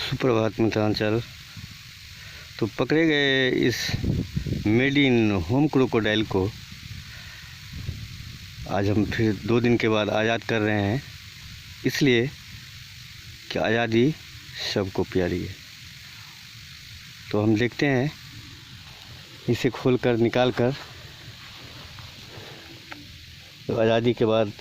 सुप्रभात मित्रांचल। तो पकड़े गए इस मेड इन होम क्रोकोडाइल को आज हम फिर 2 दिन के बाद आज़ाद कर रहे हैं, इसलिए कि आज़ादी सबको प्यारी है। तो हम देखते हैं, इसे खोलकर निकाल कर तो आज़ादी के बाद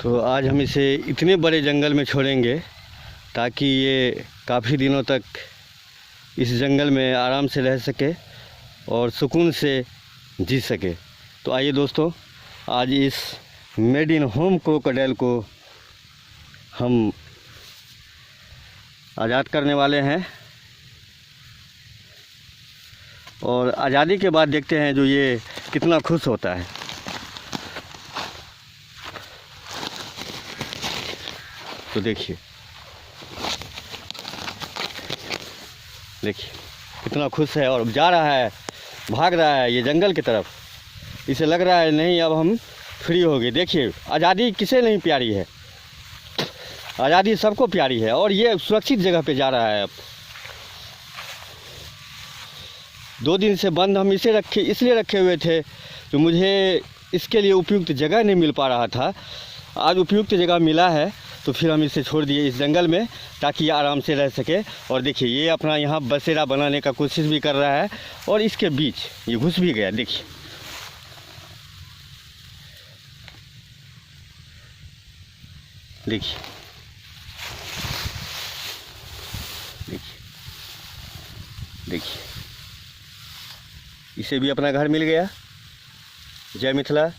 तो आज हम इसे इतने बड़े जंगल में छोड़ेंगे ताकि ये काफ़ी दिनों तक इस जंगल में आराम से रह सके और सुकून से जी सके। तो आइए दोस्तों, आज इस मेड इन होम क्रोकोडाइल को हम आज़ाद करने वाले हैं और आज़ादी के बाद देखते हैं जो ये कितना खुश होता है। तो देखिए कितना खुश है और जा रहा है, भाग रहा है ये जंगल की तरफ। इसे लग रहा है नहीं, अब हम फ्री हो गए। देखिए, आज़ादी किसे नहीं प्यारी है, आज़ादी सबको प्यारी है और ये सुरक्षित जगह पे जा रहा है। अब 2 दिन से बंद हम इसलिए रखे हुए थे कि मुझे इसके लिए उपयुक्त जगह नहीं मिल पा रहा था। आज उपयुक्त जगह मिला है तो फिर हम इसे छोड़ दिए इस जंगल में ताकि ये आराम से रह सके। और देखिए, ये अपना यहाँ बसेरा बनाने का कोशिश भी कर रहा है और इसके बीच ये घुस भी गया। देखिए देखिए देखिए देखिए, इसे भी अपना घर मिल गया। जय मिथिला।